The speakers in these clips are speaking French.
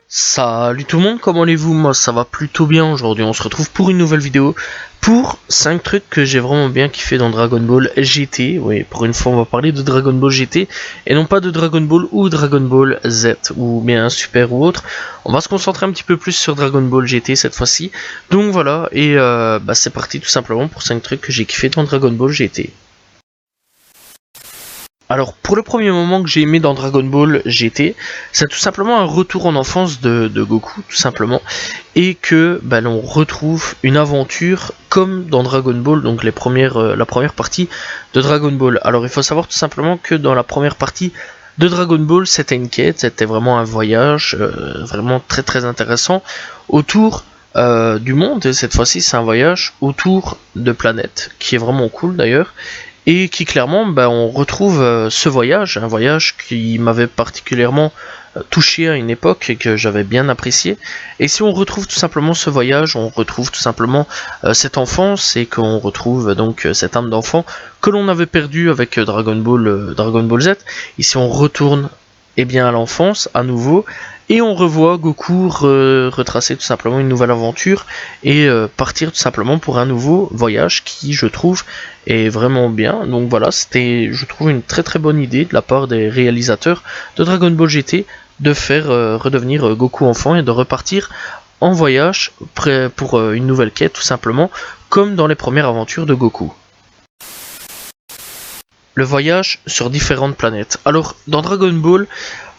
Salut tout le monde, comment allez-vous? Moi ça va plutôt bien aujourd'hui, on se retrouve pour une nouvelle vidéo pour 5 trucs que j'ai vraiment bien kiffé dans Dragon Ball GT. Oui, pour une fois on va parler de Dragon Ball GT et non pas de Dragon Ball ou Dragon Ball Z ou bien Super ou autre. On va se concentrer un petit peu plus sur Dragon Ball GT cette fois-ci. Donc voilà, et c'est parti tout simplement pour 5 trucs que j'ai kiffé dans Dragon Ball GT. Alors pour le premier moment que j'ai aimé dans Dragon Ball GT, c'est tout simplement un retour en enfance de Goku, tout simplement, et que l'on retrouve une aventure comme dans Dragon Ball, donc la première partie de Dragon Ball. Alors il faut savoir tout simplement que dans la première partie de Dragon Ball, c'était une quête, c'était vraiment un voyage, vraiment très très intéressant, autour du monde, et cette fois-ci c'est un voyage autour de planètes, qui est vraiment cool d'ailleurs, et qui clairement on retrouve ce voyage, un voyage qui m'avait particulièrement touché à une époque et que j'avais bien apprécié. Et si on retrouve tout simplement ce voyage, on retrouve tout simplement cette enfance et qu'on retrouve donc cette âme d'enfant que l'on avait perdue avec Dragon Ball Z. Ici on retourne à l'enfance à nouveau et on revoit Goku retracer tout simplement une nouvelle aventure et partir tout simplement pour un nouveau voyage qui, je trouve, est vraiment bien. Donc voilà, c'était, je trouve, une très très bonne idée de la part des réalisateurs de Dragon Ball GT de faire redevenir Goku enfant et de repartir en voyage pour une nouvelle quête tout simplement, comme dans les premières aventures de Goku. Le voyage sur différentes planètes. Alors, dans Dragon Ball,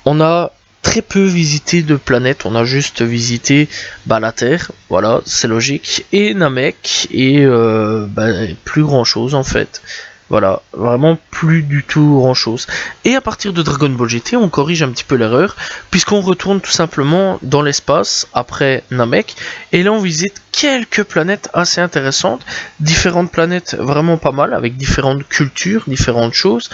on a très peu visité de planètes, on a juste visité la Terre, voilà, c'est logique, et Namek, et plus grand chose en fait. Voilà, vraiment plus du tout grand chose. Et à partir de Dragon Ball GT, on corrige un petit peu l'erreur, puisqu'on retourne tout simplement dans l'espace après Namek, et là on visite quelques planètes assez intéressantes, différentes planètes vraiment pas mal, avec différentes cultures, différentes choses,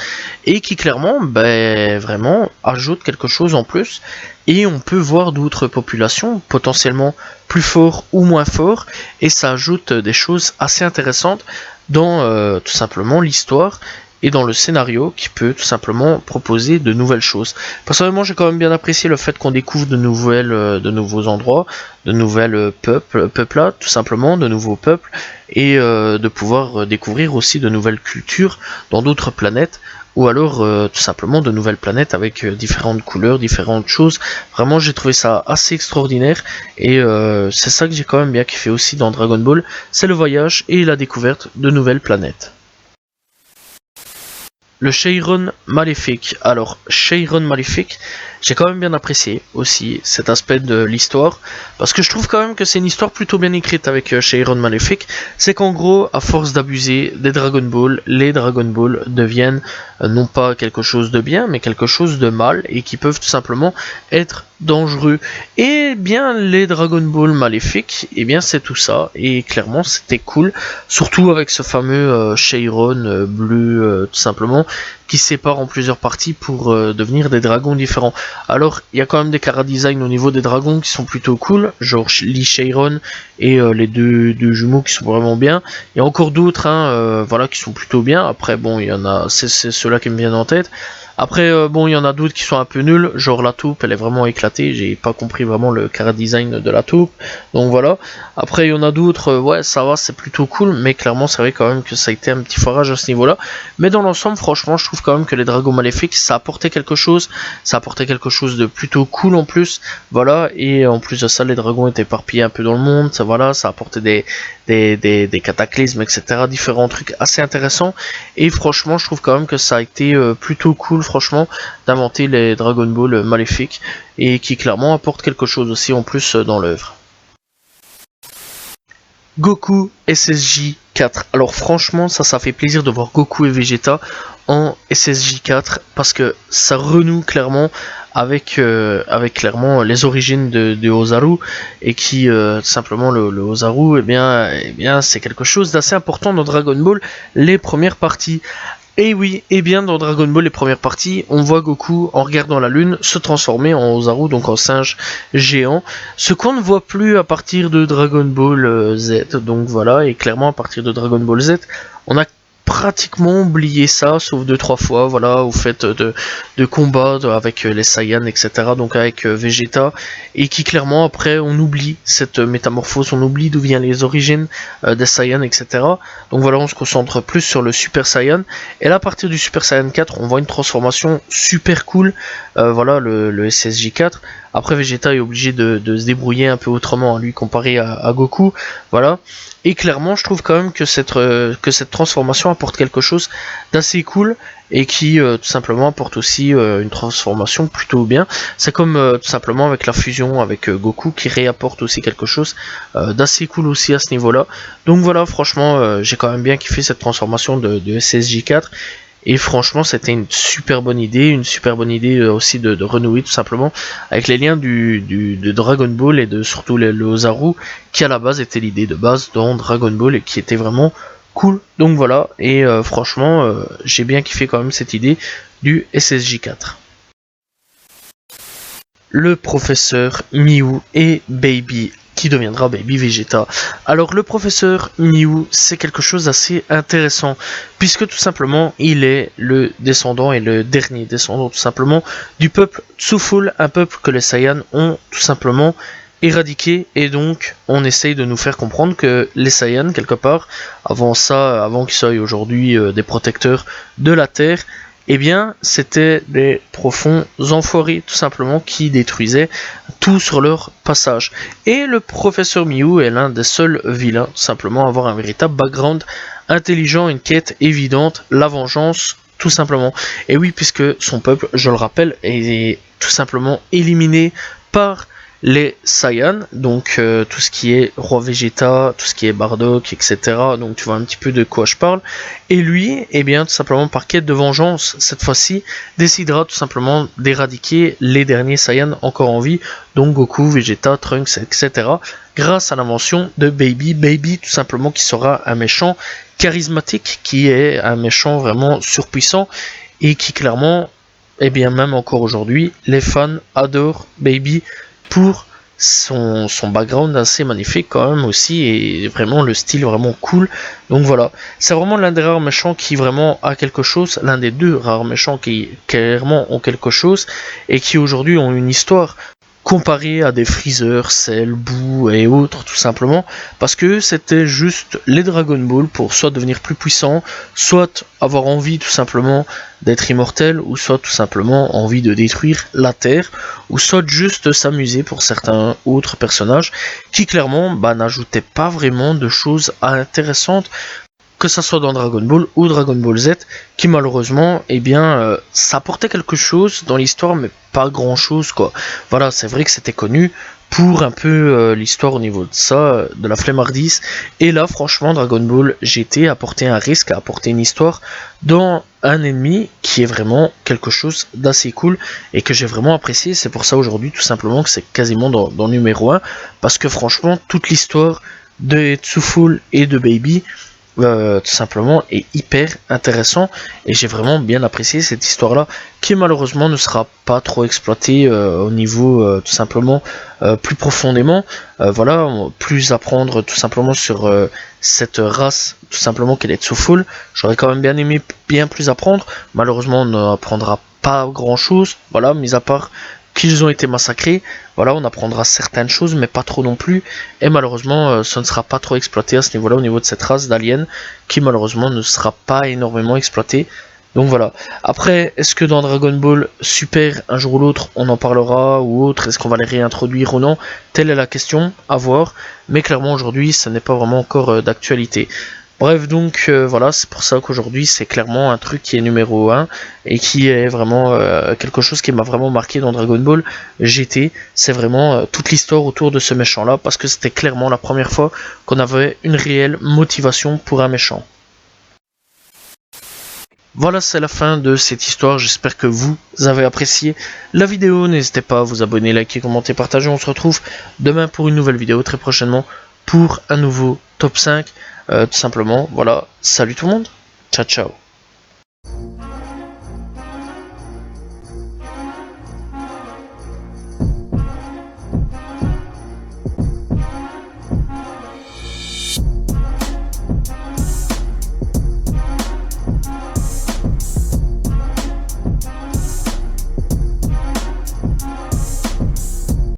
et qui clairement, vraiment ajoutent quelque chose en plus, et on peut voir d'autres populations, potentiellement plus forts ou moins forts, et ça ajoute des choses assez intéressantes dans tout simplement l'histoire et dans le scénario qui peut tout simplement proposer de nouvelles choses. Personnellement, j'ai quand même bien apprécié le fait qu'on découvre de nouveaux endroits, de nouvelles peuplades, tout simplement, de nouveaux peuples, et de pouvoir découvrir aussi de nouvelles cultures dans d'autres planètes, ou alors tout simplement de nouvelles planètes avec différentes couleurs, différentes choses. Vraiment, j'ai trouvé ça assez extraordinaire, et c'est ça que j'ai quand même bien kiffé aussi dans Dragon Ball, c'est le voyage et la découverte de nouvelles planètes. Le Shenron Maléfique. Alors, Shenron Maléfique, j'ai quand même bien apprécié aussi cet aspect de l'histoire, parce que je trouve quand même que c'est une histoire plutôt bien écrite avec Shenron Maléfique. C'est qu'en gros, à force d'abuser des Dragon Ball, les Dragon Ball deviennent non pas quelque chose de bien, mais quelque chose de mal, et qui peuvent tout simplement être dangereux. Et bien, les Dragon Ball Maléfiques, et bien c'est tout ça, et clairement c'était cool, surtout avec ce fameux Shenron bleu, tout simplement, qui se séparent en plusieurs parties pour devenir des dragons différents. Alors, il y a quand même des chara-design au niveau des dragons qui sont plutôt cool, genre Lee Shenron et les deux jumeaux qui sont vraiment bien. Il y a encore d'autres, voilà, qui sont plutôt bien. Après, bon, il y en a, c'est ceux-là qui me viennent en tête. Après, il y en a d'autres qui sont un peu nuls, genre la taupe, elle est vraiment éclatée, j'ai pas compris vraiment le chara-design de la taupe, donc voilà. Après, il y en a d'autres, ouais, ça va, c'est plutôt cool, mais clairement, c'est vrai quand même que ça a été un petit foirage à ce niveau-là. Mais dans l'ensemble, franchement, je trouve quand même que les dragons maléfiques, ça apportait quelque chose de plutôt cool en plus, voilà, et en plus de ça, les dragons étaient éparpillés un peu dans le monde, ça, voilà, ça apportait des cataclysmes, etc., différents trucs assez intéressants, et franchement, je trouve quand même que ça a été plutôt cool, franchement, d'inventer les Dragon Ball maléfiques, et qui clairement apportent quelque chose aussi en plus dans l'œuvre. Goku SSJ 4. Alors franchement, ça fait plaisir de voir Goku et Vegeta en SSJ 4 parce que ça renoue clairement avec clairement les origines de Ozaru, et qui simplement le Ozaru, c'est quelque chose d'assez important dans Dragon Ball les premières parties. Et oui, et bien dans Dragon Ball les premières parties, on voit Goku en regardant la lune se transformer en Ozaru, donc en singe géant, ce qu'on ne voit plus à partir de Dragon Ball Z, donc voilà, et clairement à partir de Dragon Ball Z, on a pratiquement oublié ça, sauf 2-3 fois, voilà, au fait de combats avec les Saiyans, etc., donc avec Vegeta, et qui clairement après on oublie cette métamorphose, on oublie d'où viennent les origines des Saiyans, etc. Donc voilà, on se concentre plus sur le Super Saiyan, et là à partir du Super Saiyan 4, on voit une transformation super cool, voilà, le SSJ4. Après Vegeta est obligé de se débrouiller un peu autrement, lui comparé à Goku, voilà. Et clairement, je trouve quand même que cette transformation apporte quelque chose d'assez cool et qui tout simplement apporte aussi une transformation plutôt bien. C'est comme tout simplement avec la fusion avec Goku qui réapporte aussi quelque chose d'assez cool aussi à ce niveau-là. Donc voilà, franchement, j'ai quand même bien kiffé cette transformation de SSJ4. Et franchement, c'était une super bonne idée aussi de renouer tout simplement avec les liens de Dragon Ball et de surtout le Ozaru, qui à la base était l'idée de base dans Dragon Ball et qui était vraiment cool. Donc voilà, et franchement, j'ai bien kiffé quand même cette idée du SSJ4. Le professeur Miu et Baby, qui deviendra Baby Vegeta. Alors le professeur Miu, c'est quelque chose d'assez intéressant, puisque tout simplement il est le descendant et le dernier descendant tout simplement du peuple Tsuful, un peuple que les Saiyans ont tout simplement éradiqué, et donc on essaye de nous faire comprendre que les Saiyans quelque part, avant qu'ils soient aujourd'hui des protecteurs de la Terre, eh bien, c'était des profonds enfoirés, tout simplement, qui détruisaient tout sur leur passage. Et le professeur Miu est l'un des seuls vilains, tout simplement, à avoir un véritable background intelligent, une quête évidente, la vengeance, tout simplement. Et oui, puisque son peuple, je le rappelle, est tout simplement éliminé par les Saiyans, donc tout ce qui est Roi Vegeta, tout ce qui est Bardock, etc. Donc tu vois un petit peu de quoi je parle. Et lui, eh bien tout simplement par quête de vengeance, cette fois-ci, décidera tout simplement d'éradiquer les derniers Saiyans encore en vie, donc Goku, Vegeta, Trunks, etc. grâce à l'invention de Baby tout simplement, qui sera un méchant charismatique, qui est un méchant vraiment surpuissant, et qui clairement, eh bien même encore aujourd'hui, les fans adorent Baby pour son background assez magnifique quand même aussi, et vraiment le style vraiment cool. Donc voilà, c'est vraiment l'un des rares méchants qui vraiment a quelque chose, l'un des deux rares méchants qui clairement ont quelque chose et qui aujourd'hui ont une histoire comparé à des Freezer, Cell, Boo et autres tout simplement, parce que c'était juste les Dragon Ball pour soit devenir plus puissant, soit avoir envie tout simplement d'être immortel, ou soit tout simplement envie de détruire la Terre, ou soit juste s'amuser pour certains autres personnages qui clairement n'ajoutaient pas vraiment de choses intéressantes, que ça soit dans Dragon Ball ou Dragon Ball Z, qui malheureusement, eh bien, ça apportait quelque chose dans l'histoire, mais pas grand chose, quoi. Voilà, c'est vrai que c'était connu pour un peu l'histoire au niveau de ça, de la flemmardise, et là, franchement, Dragon Ball GT a apporté un risque, a apporté une histoire dans un ennemi qui est vraiment quelque chose d'assez cool, et que j'ai vraiment apprécié. C'est pour ça aujourd'hui, tout simplement, que c'est quasiment dans numéro 1, parce que franchement, toute l'histoire de Tsuful et de Baby, tout simplement est hyper intéressant, et j'ai vraiment bien apprécié cette histoire là, qui malheureusement ne sera pas trop exploitée au niveau tout simplement plus profondément, voilà, plus apprendre tout simplement sur cette race tout simplement qu'elle est Tsuful. J'aurais quand même bien aimé bien plus apprendre, malheureusement on n'apprendra pas grand chose, voilà, mis à part qu'ils ont été massacrés. Voilà, on apprendra certaines choses, mais pas trop non plus. Et malheureusement, ce ne sera pas trop exploité à ce niveau-là, au niveau de cette race d'aliens, qui malheureusement ne sera pas énormément exploitée. Donc voilà. Après, est-ce que dans Dragon Ball Super, un jour ou l'autre, on en parlera ou autre? Est-ce qu'on va les réintroduire ou non? Telle est la question, à voir. Mais clairement, aujourd'hui, ça n'est pas vraiment encore d'actualité. Bref, donc voilà, c'est pour ça qu'aujourd'hui c'est clairement un truc qui est numéro 1 et qui est vraiment quelque chose qui m'a vraiment marqué dans Dragon Ball GT. C'est vraiment toute l'histoire autour de ce méchant là, parce que c'était clairement la première fois qu'on avait une réelle motivation pour un méchant. Voilà, c'est la fin de cette histoire, j'espère que vous avez apprécié la vidéo. N'hésitez pas à vous abonner, liker, commenter, partager. On se retrouve demain pour une nouvelle vidéo, très prochainement pour un nouveau top 5. Tout simplement, voilà, salut tout le monde, ciao ciao.